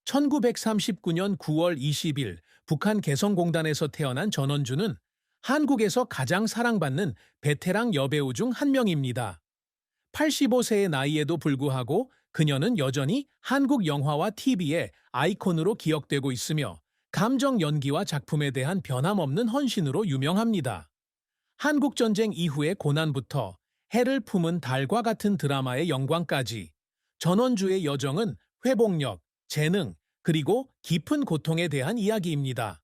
1939년 9월 20일 북한 개성공단에서 태어난 전원주는 한국에서 가장 사랑받는 베테랑 여배우 중 한 명입니다. 85세의 나이에도 불구하고 그녀는 여전히 한국 영화와 TV의 아이콘으로 기억되고 있으며 감정 연기와 작품에 대한 변함없는 헌신으로 유명합니다. 한국전쟁 이후의 고난부터 해를 품은 달과 같은 드라마의 영광까지 전원주의 여정은 회복력, 재능, 그리고 깊은 고통에 대한 이야기입니다.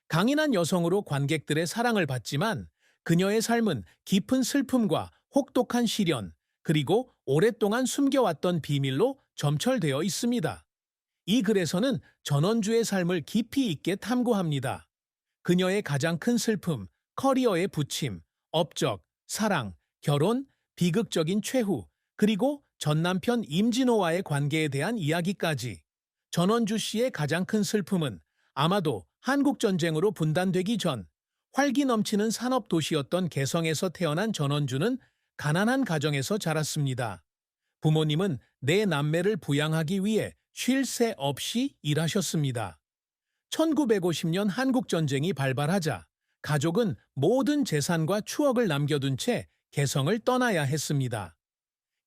강인한 여성으로 관객들의 사랑을 받지만 그녀의 삶은 깊은 슬픔과 혹독한 시련, 그리고 오랫동안 숨겨왔던 비밀로 점철되어 있습니다. 이 글에서는 전원주의 삶을 깊이 있게 탐구합니다. 그녀의 가장 큰 슬픔, 커리어의 부침, 업적, 사랑, 결혼, 비극적인 최후, 그리고 전남편 임진호와의 관계에 대한 이야기까지. 전원주 씨의 가장 큰 슬픔은 아마도 한국전쟁으로 분단되기 전 활기 넘치는 산업도시였던 개성에서 태어난 전원주는 가난한 가정에서 자랐습니다. 부모님은 네 남매를 부양하기 위해 쉴 새 없이 일하셨습니다. 1950년 한국전쟁이 발발하자 가족은 모든 재산과 추억을 남겨둔 채 개성을 떠나야 했습니다.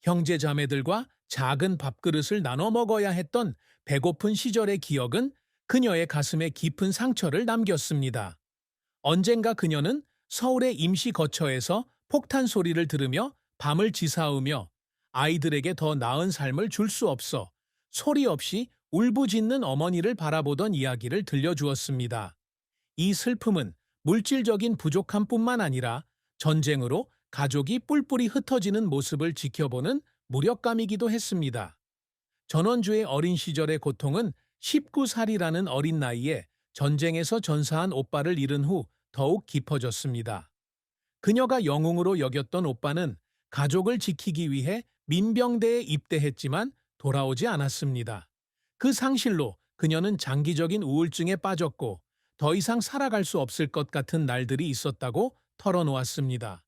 형제 자매들과 작은 밥그릇을 나눠 먹어야 했던 배고픈 시절의 기억은 그녀의 가슴에 깊은 상처를 남겼습니다. 언젠가 그녀는 서울의 임시 거처에서 폭탄 소리를 들으며 밤을 지사우며 아이들에게 더 나은 삶을 줄 수 없어 소리 없이 울부짖는 어머니를 바라보던 이야기를 들려주었습니다. 이 슬픔은 물질적인 부족함뿐만 아니라 전쟁으로 가족이 뿔뿔이 흩어지는 모습을 지켜보는 무력감이기도 했습니다. 전원주의 어린 시절의 고통은 19살이라는 어린 나이에 전쟁에서 전사한 오빠를 잃은 후 더욱 깊어졌습니다. 그녀가 영웅으로 여겼던 오빠는 가족을 지키기 위해 민병대에 입대했지만 돌아오지 않았습니다. 그 상실로 그녀는 장기적인 우울증에 빠졌고 더 이상 살아갈 수 없을 것 같은 날들이 있었다고 털어놓았습니다.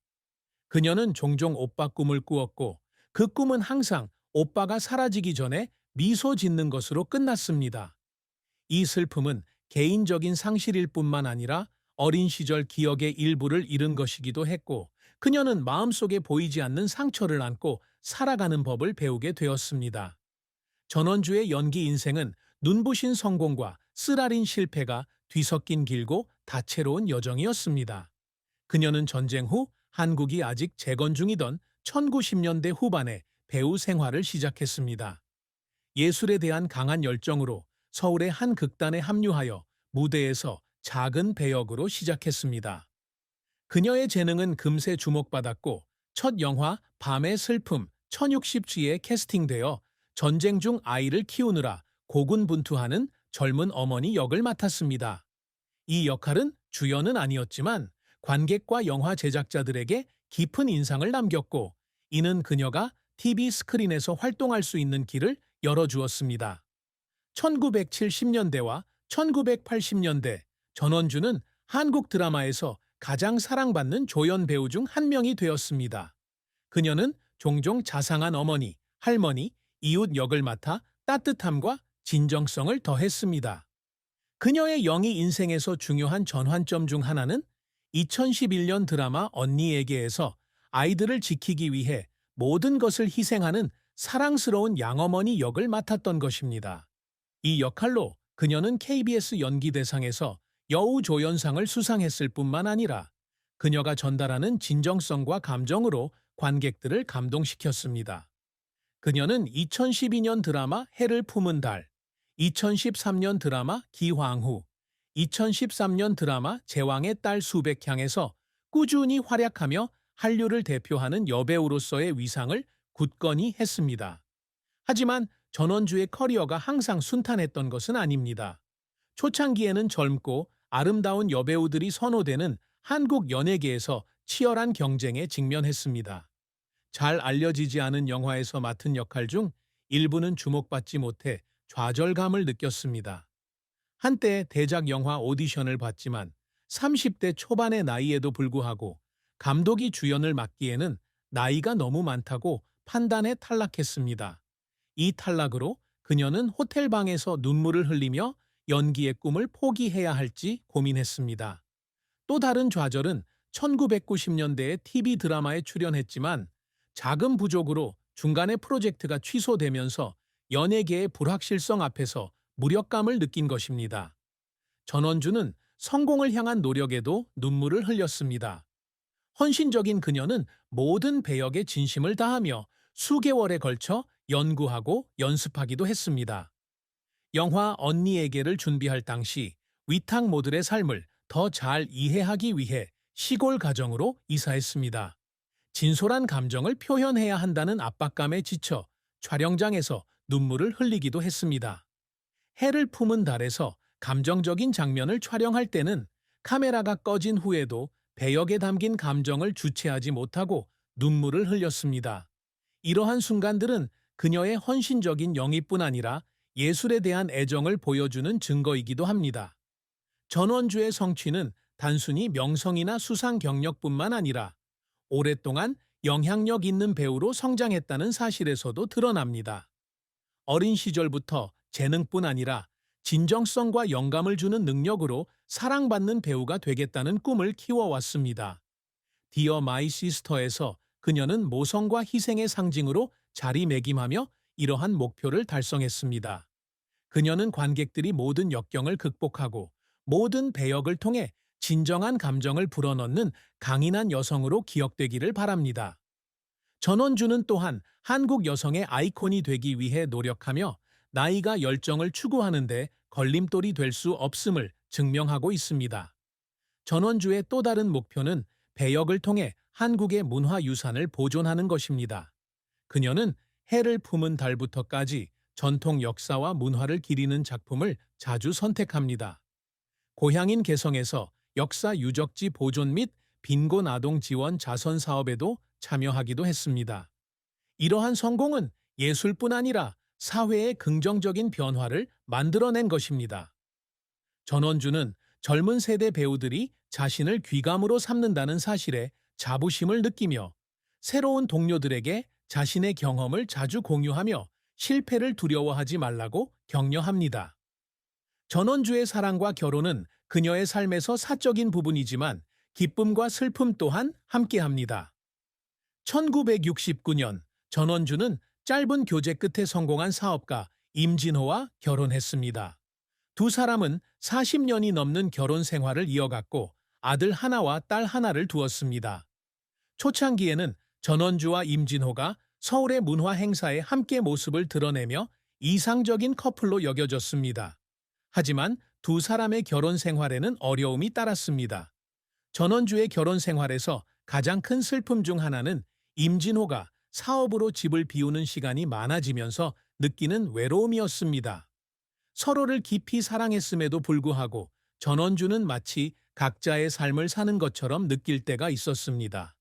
그녀는 종종 오빠 꿈을 꾸었고 그 꿈은 항상 오빠가 사라지기 전에 미소 짓는 것으로 끝났습니다. 이 슬픔은 개인적인 상실일 뿐만 아니라 어린 시절 기억의 일부를 잃은 것이기도 했고 그녀는 마음속에 보이지 않는 상처를 안고 살아가는 법을 배우게 되었습니다. 전원주의 연기 인생은 눈부신 성공과 쓰라린 실패가 뒤섞인 길고 다채로운 여정이었습니다. 그녀는 전쟁 후 한국이 아직 재건 중이던 1910년대 후반에 배우 생활을 시작했습니다. 예술에 대한 강한 열정으로 서울의 한 극단에 합류하여 무대에서 작은 배역으로 시작했습니다. 그녀의 재능은 금세 주목받았고 첫 영화 밤의 슬픔 1060G에 캐스팅되어 전쟁 중 아이를 키우느라 고군분투하는 젊은 어머니 역을 맡았습니다. 이 역할은 주연은 아니었지만 관객과 영화 제작자들에게 깊은 인상을 남겼고 이는 그녀가 TV 스크린에서 활동할 수 있는 길을 열어주었습니다. 1970년대와 1980년대 전원주는 한국 드라마에서 가장 사랑받는 조연 배우 중 한 명이 되었습니다. 그녀는 종종 자상한 어머니, 할머니, 이웃 역을 맡아 따뜻함과 진정성을 더했습니다. 그녀의 영희 인생에서 중요한 전환점 중 하나는 2011년 드라마 언니에게에서 아이들을 지키기 위해 모든 것을 희생하는 사랑스러운 양어머니 역을 맡았던 것입니다. 이 역할로 그녀는 KBS 연기대상에서 여우조연상을 수상했을 뿐만 아니라 그녀가 전달하는 진정성과 감정으로 관객들을 감동시켰습니다. 그녀는 2012년 드라마 해를 품은 달, 2013년 드라마 기황후, 2013년 드라마 제왕의 딸 수백향에서 꾸준히 활약하며 한류를 대표하는 여배우로서의 위상을 굳건히 했습니다. 하지만 전원주의 커리어가 항상 순탄했던 것은 아닙니다. 초창기에는 젊고 아름다운 여배우들이 선호되는 한국 연예계에서 치열한 경쟁에 직면했습니다. 잘 알려지지 않은 영화에서 맡은 역할 중 일부는 주목받지 못해 좌절감을 느꼈습니다. 한때 대작 영화 오디션을 봤지만 30대 초반의 나이에도 불구하고 감독이 주연을 맡기에는 나이가 너무 많다고 판단해 탈락했습니다. 이 탈락으로 그녀는 호텔 방에서 눈물을 흘리며 연기의 꿈을 포기해야 할지 고민했습니다. 또 다른 좌절은 1990년대의 TV 드라마에 출연했지만 자금 부족으로 중간에 프로젝트가 취소되면서 연예계의 불확실성 앞에서 무력감을 느낀 것입니다. 전원주는 성공을 향한 노력에도 눈물을 흘렸습니다. 헌신적인 그녀는 모든 배역에 진심을 다하며 수개월에 걸쳐 연구하고 연습하기도 했습니다. 영화 언니에게를 준비할 당시 위탁 모델의 삶을 더 잘 이해하기 위해 시골 가정으로 이사했습니다. 진솔한 감정을 표현해야 한다는 압박감에 지쳐 촬영장에서 눈물을 흘리기도 했습니다. 해를 품은 달에서 감정적인 장면을 촬영할 때는 카메라가 꺼진 후에도 배역에 담긴 감정을 주체하지 못하고 눈물을 흘렸습니다. 이러한 순간들은 그녀의 헌신적인 영입뿐 아니라 예술에 대한 애정을 보여주는 증거이기도 합니다. 전원주의 성취는 단순히 명성이나 수상 경력뿐만 아니라 오랫동안 영향력 있는 배우로 성장했다는 사실에서도 드러납니다. 어린 시절부터 재능뿐 아니라 진정성과 영감을 주는 능력으로 사랑받는 배우가 되겠다는 꿈을 키워왔습니다. 디어 마이 시스터에서 그녀는 모성과 희생의 상징으로 자리매김하며 이러한 목표를 달성했습니다. 그녀는 관객들이 모든 역경을 극복하고 모든 배역을 통해 진정한 감정을 불어넣는 강인한 여성으로 기억되기를 바랍니다. 전원주는 또한 한국 여성의 아이콘이 되기 위해 노력하며 나이가 열정을 추구하는데 걸림돌이 될 수 없음을 증명하고 있습니다. 전원주의 또 다른 목표는 배역을 통해 한국의 문화유산을 보존하는 것입니다. 그녀는 해를 품은 달부터까지 전통 역사와 문화를 기리는 작품을 자주 선택합니다. 고향인 개성에서 역사 유적지 보존 및 빈곤 아동 지원 자선 사업에도 참여하기도 했습니다. 이러한 성공은 예술뿐 아니라 사회의 긍정적인 변화를 만들어낸 것입니다. 전원주는 젊은 세대 배우들이 자신을 귀감으로 삼는다는 사실에 자부심을 느끼며 새로운 동료들에게 자신의 경험을 자주 공유하며 실패를 두려워하지 말라고 격려합니다. 전원주의 사랑과 결혼은 그녀의 삶에서 사적인 부분이지만 기쁨과 슬픔 또한 함께합니다. 1969년 전원주는 짧은 교제 끝에 성공한 사업가 임진호와 결혼했습니다. 두 사람은 40년이 넘는 결혼 생활을 이어갔고 아들 하나와 딸 하나를 두었습니다. 초창기에는 전원주와 임진호가 서울의 문화 행사에 함께 모습을 드러내며 이상적인 커플로 여겨졌습니다. 하지만 두 사람의 결혼 생활에는 어려움이 따랐습니다. 전원주의 결혼 생활에서 가장 큰 슬픔 중 하나는 임진호가 사업으로 집을 비우는 시간이 많아지면서 느끼는 외로움이었습니다. 서로를 깊이 사랑했음에도 불구하고 전원주는 마치 각자의 삶을 사는 것처럼 느낄 때가 있었습니다.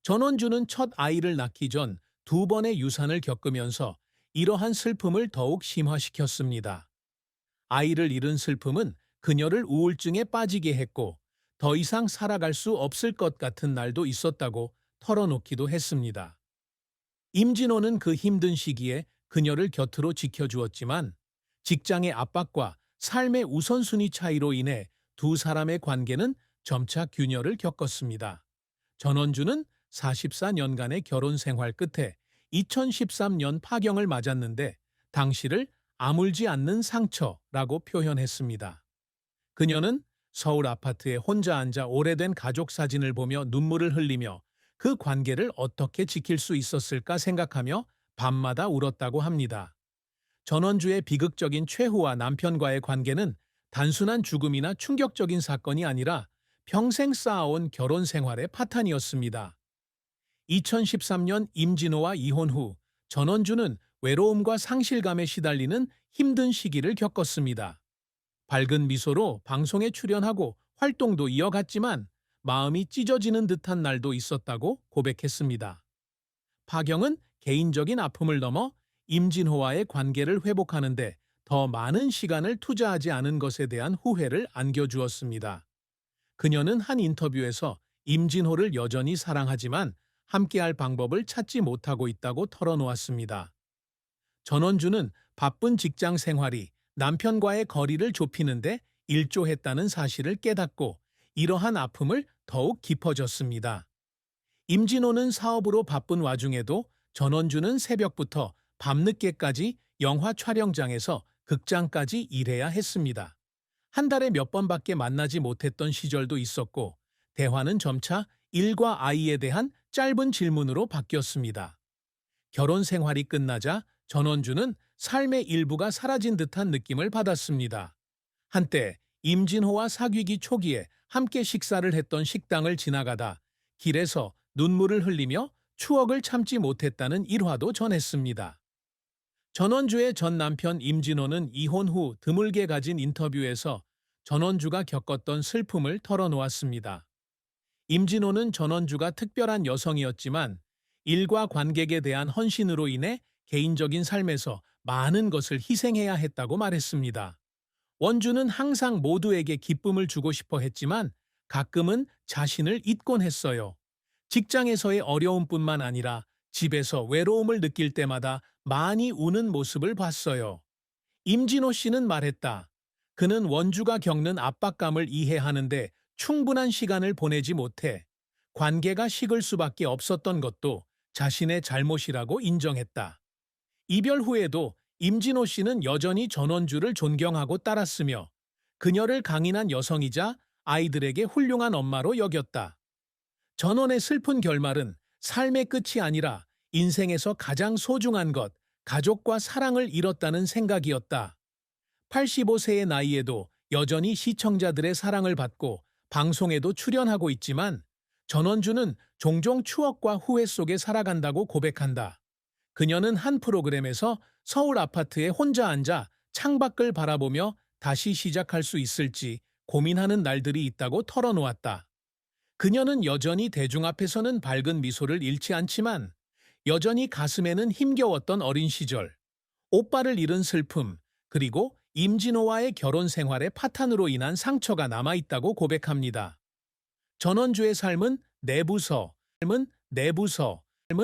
전원주는 첫 아이를 낳기 전 두 번의 유산을 겪으면서 이러한 슬픔을 더욱 심화시켰습니다. 아이를 잃은 슬픔은 그녀를 우울증에 빠지게 했고 더 이상 살아갈 수 없을 것 같은 날도 있었다고 털어놓기도 했습니다. 임진호는 그 힘든 시기에 그녀를 곁으로 지켜주었지만 직장의 압박과 삶의 우선순위 차이로 인해 두 사람의 관계는 점차 균열을 겪었습니다. 전원주는 44년간의 결혼 생활 끝에 2013년 파경을 맞았는데 당시를 아물지 않는 상처라고 표현했습니다. 그녀는 서울 아파트에 혼자 앉아 오래된 가족 사진을 보며 눈물을 흘리며 그 관계를 어떻게 지킬 수 있었을까 생각하며 밤마다 울었다고 합니다. 전원주의 비극적인 최후와 남편과의 관계는 단순한 죽음이나 충격적인 사건이 아니라 평생 쌓아온 결혼 생활의 파탄이었습니다. 2013년 임진호와 이혼 후 전원주는 외로움과 상실감에 시달리는 힘든 시기를 겪었습니다. 밝은 미소로 방송에 출연하고 활동도 이어갔지만 마음이 찢어지는 듯한 날도 있었다고 고백했습니다. 파경은 개인적인 아픔을 넘어 임진호와의 관계를 회복하는데 더 많은 시간을 투자하지 않은 것에 대한 후회를 안겨주었습니다. 그녀는 한 인터뷰에서 임진호를 여전히 사랑하지만 함께할 방법을 찾지 못하고 있다고 털어놓았습니다. 전원주는 바쁜 직장 생활이 남편과의 거리를 좁히는데 일조했다는 사실을 깨닫고 이러한 아픔을 더욱 깊어졌습니다. 임진호는 사업으로 바쁜 와중에도 전원주는 새벽부터 밤늦게까지 영화 촬영장에서 극장까지 일해야 했습니다. 한 달에 몇 번밖에 만나지 못했던 시절도 있었고, 대화는 점차 일과 아이에 대한 짧은 질문으로 바뀌었습니다. 결혼 생활이 끝나자 전원주는 삶의 일부가 사라진 듯한 느낌을 받았습니다. 한때 임진호와 사귀기 초기에 함께 식사를 했던 식당을 지나가다 길에서 눈물을 흘리며 추억을 참지 못했다는 일화도 전했습니다. 전원주의 전 남편 임진호는 이혼 후 드물게 가진 인터뷰에서 전원주가 겪었던 슬픔을 털어놓았습니다. 임진호는 전원주가 특별한 여성이었지만 일과 관객에 대한 헌신으로 인해 개인적인 삶에서 많은 것을 희생해야 했다고 말했습니다. 원주는 항상 모두에게 기쁨을 주고 싶어 했지만 가끔은 자신을 잊곤 했어요. 직장에서의 어려움뿐만 아니라 집에서 외로움을 느낄 때마다 많이 우는 모습을 봤어요. 임진호 씨는 말했다. 그는 원주가 겪는 압박감을 이해하는데 충분한 시간을 보내지 못해 관계가 식을 수밖에 없었던 것도 자신의 잘못이라고 인정했다. 이별 후에도 임진호 씨는 여전히 전원주를 존경하고 따랐으며 그녀를 강인한 여성이자 아이들에게 훌륭한 엄마로 여겼다. 전원의 슬픈 결말은 삶의 끝이 아니라 인생에서 가장 소중한 것, 가족과 사랑을 잃었다는 생각이었다. 85세의 나이에도 여전히 시청자들의 사랑을 받고 방송에도 출연하고 있지만 전원주는 종종 추억과 후회 속에 살아간다고 고백한다. 그녀는 한 프로그램에서 서울 아파트에 혼자 앉아 창밖을 바라보며 다시 시작할 수 있을지 고민하는 날들이 있다고 털어놓았다. 그녀는 여전히 대중 앞에서는 밝은 미소를 잃지 않지만 여전히 가슴에는 힘겨웠던 어린 시절, 오빠를 잃은 슬픔, 그리고 임진호와의 결혼 생활의 파탄으로 인한 상처가 남아있다고 고백합니다. 전원주의 삶은 내부서,